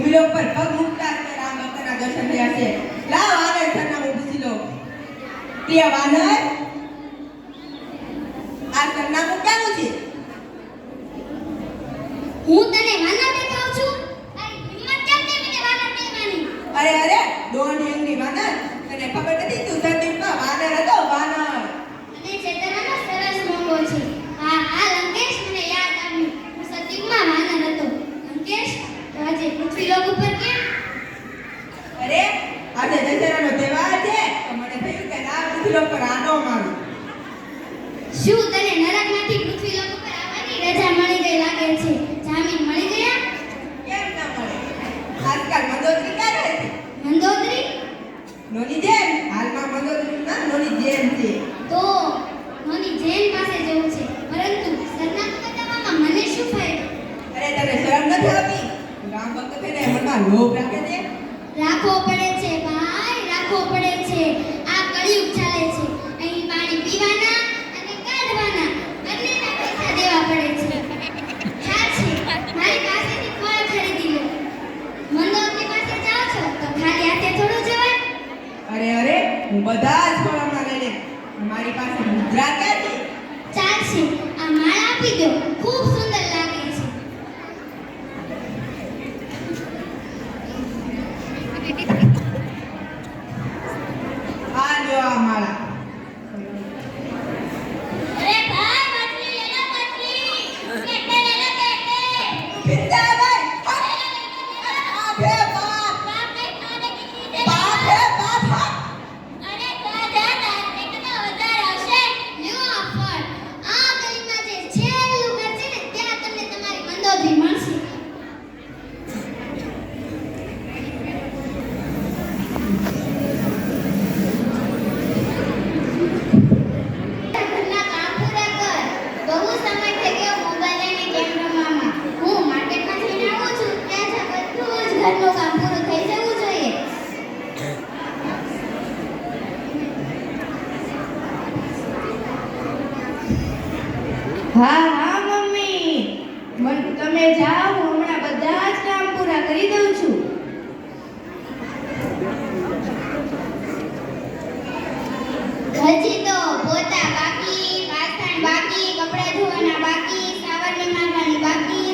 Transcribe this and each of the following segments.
ડુંગરો પર પગ મૂકતા જ રામ ભક્તના દર્શન થયા છે. લાવ વાનર સરનામું પૂછી લો. પ્રિય વાનર, આ સરનામું ક્યાંનું છે? હું તને વાનર દેખાઉં છું? તારી હિંમત કેમ તે મને વાનર કહેવાની? અરે ડોન્ટ એંગ્રી વાનર, તને ખબર નથી તું સતીમાં વાનર હતો, વાનર. અને ચેતનાનો સરસ મોંઘો છે. હા લંકેશ, મને યાદ આવ્યું. હું સતીમાં વાનર હતો. લંકેશ, તો આજે પૃથ્વીલોક ઉપર કેમ? અરે આજે દશેરાનો તહેવાર છે તો મને થયું કે ના પૃથ્વીલોક પર આનો મારું. શું તને નરકમાંથી પૃથ્વીલોક ઉપર આવવાની રજા મળી ગઈ લાગે છે? જામીન મળી ગયા? કેમ ના મળે? આજકાલ મંદોદરી ક્યાં રહે છે? મંદોદરી? નોની જેન. હાલમાં મંદોદરીનું નામ નોની જેન છે. તો નોની જૈન પાસે જવું છે, પરંતુ સરનામું બતાવવામાં મને શું ફાયદો? અરે તને શરમ નથી આવતી? રામ ભક્ત થઈને મનમાં લોભ રાખે છે. રાખવો પડે છે ભાઈ, રાખવો પડે છે. આ કળિયુગ ચાલે છે. અહીં પાણી પીવાના અને કાઢવાના બંનેના પૈસા દેવા પડે છે. ચાલશે, મારી પાસેથી ફળ ખરીદી લો. મંદોદરી પાસે જાઓ છો તો ખાલી હાથે થોડું જવાય? અરે હું બધા જ ફળ હમણાં લઈ લઈશ. મારી પાસે મુદ્રા ક્યાં છે? ચાલશે, આ માળા આપી દો. ખૂબ સુંદર લાગે છે. આ લ્યો આ માળા. અરે ભાઈ, મછલી લે લો, મછલી. કેટે લે લો, કેટે. ખીચા ભાઈ. બાપ રે બાપ. બાપ ને ખાને કી ખીચે. બાપ રે બાપ. અરે દાદા, તારે કેટલા વધારે હશે? લ્યો આ ફળ. આ ગલીમાં જે છેલ્લું ઘર છે ને, ત્યાં તમને તમારી મંદોદરી મળશે. ઘરના કામ પૂરા કર. બહુ સમય થઈ ગયો મોબાઈલ અને ગેમ રમવામાં. હું માર્કેટમાં જઈને આવું છું, ત્યાં જ આ બધું જ ઘરનું કામ પૂરું થઈ જવું જોઈએ. હા મમ્મી, તમે જાઓ, હું હમણાં બધા જ કામ પૂરા કરી દઉં છું. હજી તો પોતા બાકી, વાસણ બાકી, કપડાં ધોવાના બાકી, સાવરણી મારવાની બાકી.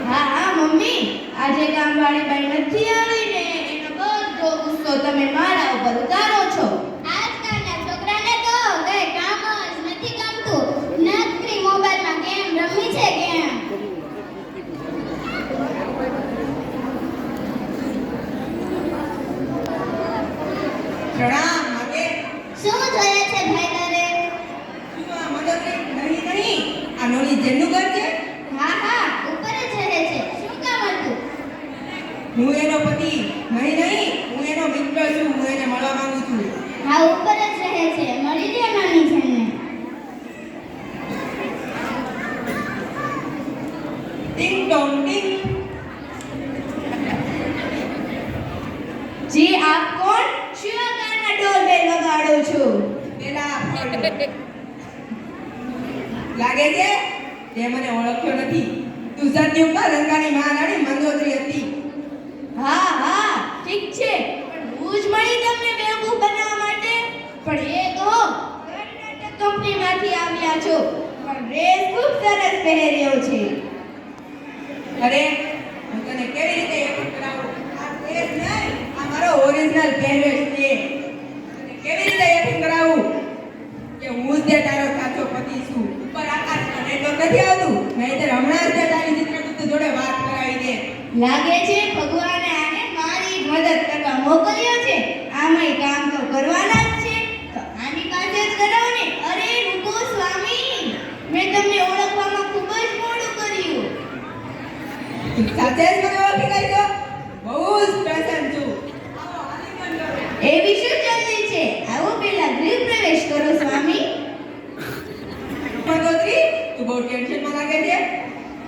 હા મમ્મી, આજે કામવાળી બાઈ નથી આવી ને એનો બધો ગુસ્સો તમે મારા ઉપર ઉતારો છો. આજકાલના છોકરાને તો કઈ કામ જ નથી ગમતું. નકરી મોબાઈલમાં ગેમ રમી છે, ગેમ. પ્રણામ માગે. શું જોઈએ છે ભાઈ તારે? શું આ મંદોદરી નહીં? આ નોની જેનનું ઘર છે? હા, ઉપર જ રહે છે. શું કામ હતું? હું એનો પતિ નહીં, હું એનો મિત્ર છું. હું એને મળવા માંગુ છું. હા, ઉપર જ રહે છે. મળી લે નાની જણને. ટિંગ ટોંગ ટિંગ. જી આપ કોણ? શું કારના ડોરબેલ વગાડો છો? પેલા ફળ લાગે છે તે મને ઓળખ્યો નથી. તું સતયુગમાં રંગાની મહારાણી મંદોદરી હતી. હા ઠીક છે, પણ હું જ મળી તમને બેવકૂફ બનાવવા માટે? પણ એ કહો, કર્ણાટક કંપનીમાંથી આવ્યા છો, પણ ડ્રેસ ખૂબ સરસ પહેર્યો છે. અરે હું તને કેવી રીતે યકીન કરાવું? આ ડ્રેસ નહીં, આ મારો ઓરિજિનલ પહેરવેશ છે. તને કેવી રીતે યકીન કરાવું કે હું જ તારો સાચો પતિ છું? ઉપર આકાશમાં નેટવર્ક નથી આવતું, નહીંતર હમણાં જ તારી ચિત્રગુપ્ત જોડે વાત કરાવી દે. લાગે છે ભગવાને આને મારી જ મદદ કરવા મોકલ્યો છે. આમાંય કામ તો કરવાના જ છે, તો આની પાસે જ કરાવો ને. અરે રૂકો સ્વામી, મેં તમને ઓળખવામાં ખૂબ જ મોડું કર્યું. તું સાચે જ મને ઓળખી ગઈ છો? બહુ જ પ્રસન્ન છું. આવો આલિંગન કરો. એવી શું જલ્દી છે? આવો પેલા ગૃહ પ્રવેશ કરો સ્વામી. મંદોદરી, તું બહુ ટેન્શનમાં લાગે છે.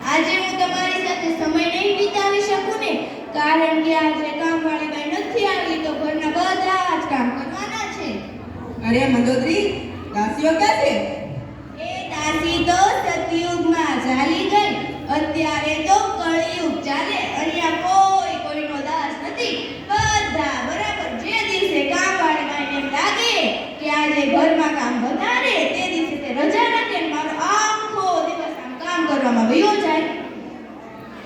આજે હું તમારી સાથે સમય નહીં વિતાવી શકું ને, કારણ કે આજે કામવાળી બાઈ નથી આવી, તો ઘરના બધા જ કામ કરવાના છે. અરે મંદોદરી, દાસીઓ ક્યાં છે? એ દાસી તો સતયુગમાં ચાલી ગઈ, અત્યારે તો કળિયુગ ચાલે. અહીંયા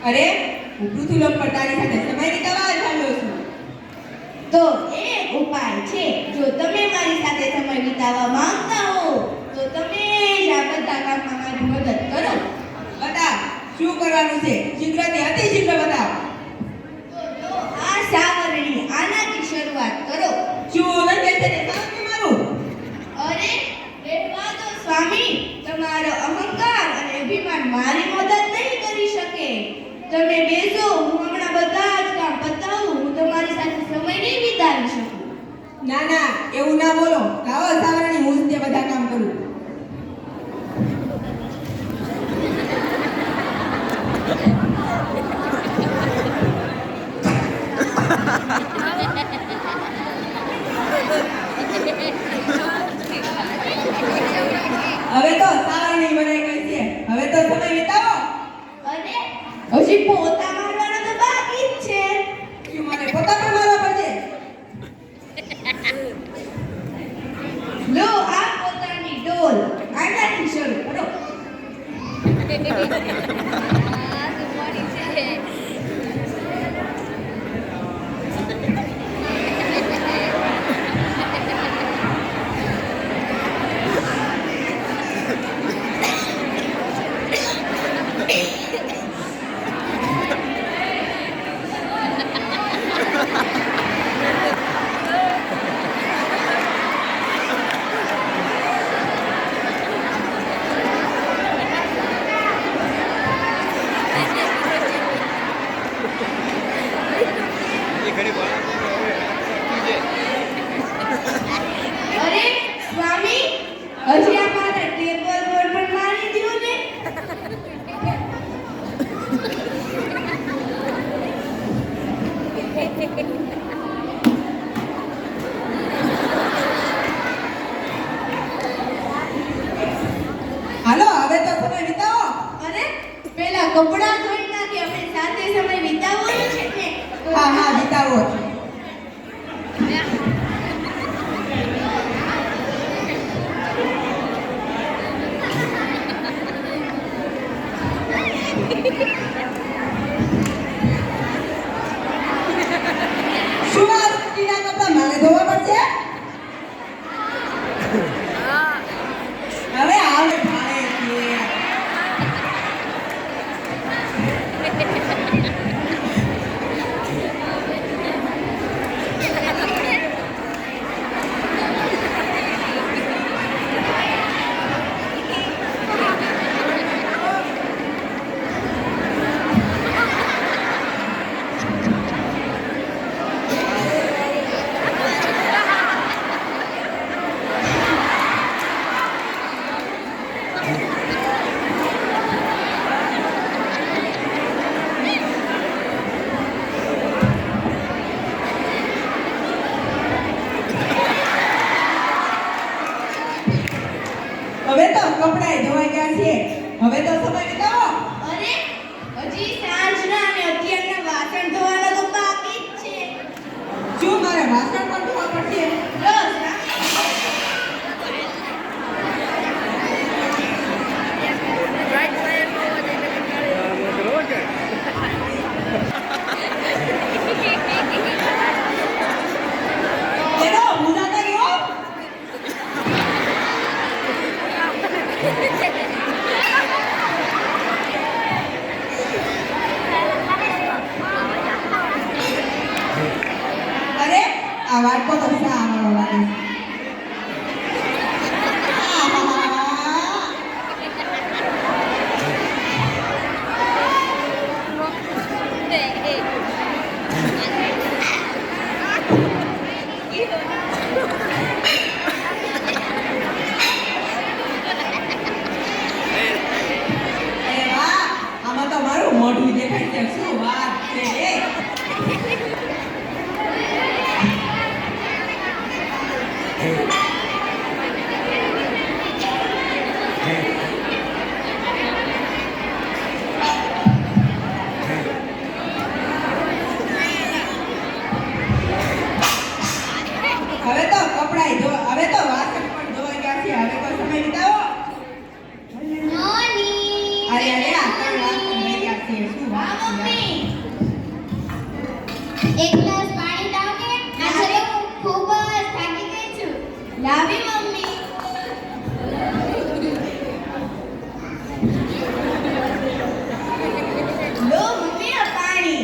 અરે હું પૃથ્વીલોક પર તારી સાથે સમય વિતાવવા જ આવ્યો છું. તો એક ઉપાય છે. જો તમે મારી સાથે સમય વિતાવવા માંગતા હો તો તમે જ આ બધા કામમાં મારી મદદ કરો. બતાવ શું કરવાનું છે? શીઘ્રથી અતિ શીઘ્ર બતાવ. તો આ સાવરણી આનાથી શરૂઆત કરો. શું નથી છે તે સાવરણી મારું? અરે રહેવા દો સ્વામી, તમારો અહંકાર અને અભિમાન મારી મદદ નહીં કરી શકે. તમે બેસો, હું હમણાં બધા જ કામ પતાવું. હું તમારી સાથે સમય નહીં વિતાવી શકું. ના ના એવું ના બોલો. લાવો સાવરણી, હું જ તે બધા કામ કરું. હવે તો સાવરણી બનાઈ ગઈ છે. હવે તો સમય વિતાવો. અરે હજી પોતા મારવાનો તો બાકી જ છે. શું મારે પોતા પર મારવા પડશે? લો આ પોતાની ડોલ આનાથી શરૂ કરો. અરે સ્વામી, હજી આ મારા ટેબલ પર પણ મારી દ્યો ને. હાલો હવે તો સમય વિતાવો. અરે પેલા કપડાં ધોઈ નાખી, આપણે સાથે સમય વિતાવવાનો છે ને. હા હા વિતાવો. શું આ સ્ત્રીના કપડાં મારે ધોવા પડશે? હવે આવે ભાડે છે. હવે તો કપડાં ધોવાઈ ગયા છે. હવે તો સમય વિતાવો. અરે હજી સાંજના અને અત્યારના વાસણ ધોવાના તો બાકી જ છે. શું મારે વાસણ પણ ધોવા પડશે? લો સ્વામી. એનો પૂજા કર્યો. અરે આ વાટકો તો શા મારો લાગે છે? આહાહા. અરે વાહ, આમાં તો મારું મોઢું દેખાય છે. શું વાત છે? મમ્મી. એક ગ્લાસ પાણી લાવ ને આજે તો હું ખૂબ જ થાકી ગઈ છું. લાવી મમ્મી. લો મમ્મી આ પાણી.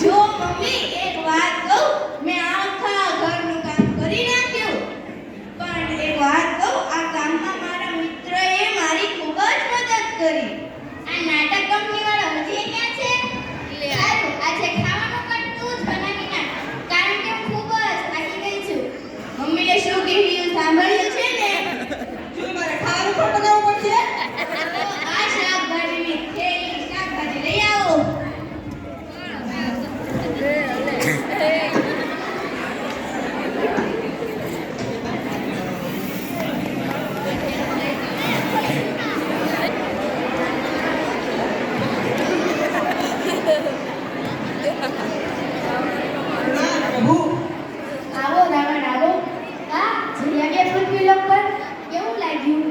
જો મમ્મી એક વાત કહું, મેં આખા ઘરનું કામ કરી નાખ્યું. પણ એક વાત કહું, આ કામમાં મારા મિત્રએ મારી ખૂબ જ મદદ કરી. આ નાટક કંપની વાળો હજી ક્યાં છે? સારું, આજે ખાવાનું પણ તું જ બનાવી નાખ, કારણ કે હું ખૂબ જ થાકી ગઈ છું. મમ્મીએ શું કહ્યું સાંભળ્યું છે ને? શું મારે ખાવાનું પણ બનાવવું પડશે? તો આ શાકભાજીની થેલી શાકભાજી લઈ આવો. ના, પ્રભુ. આવો રાવણ આવો. હા, જઈ આવ્યા પૃથ્વીલોક પર. કેવું લાગ્યું?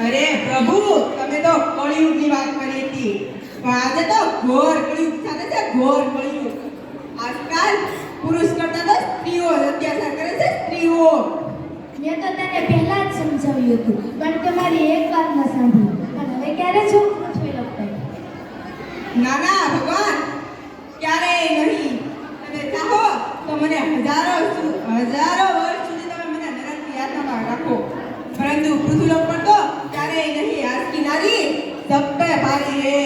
અરે પ્રભુ, તમે તો કળિયુગની વાત કરી હતી, પણ આજે તો ઘોર કળિયુગ ચાલે છે, ઘોર કળિયુગ. આજકાલ પુરુષ કરતા તો સ્ત્રીઓ જ અત્યાચાર કરે છે, સ્ત્રીઓ. મેં તો તને પહેલા જ સમજાવ્યું હતું, પણ તમારી એક વાત ન સાંભળી. અને હવે ક્યારે છો પૃથ્વીલોક પર? ના ના ભગવાન, ક્યારેય નહીં. તમે ચાહો તો મને હજારો વર્ષ સુધી તમે મને નરકની યાતનામાં રાખો, પરંતુ પૃથ્વીલોક પર તો ક્યારેય નહીં. આજકી નારી સબ પે ભારી હે.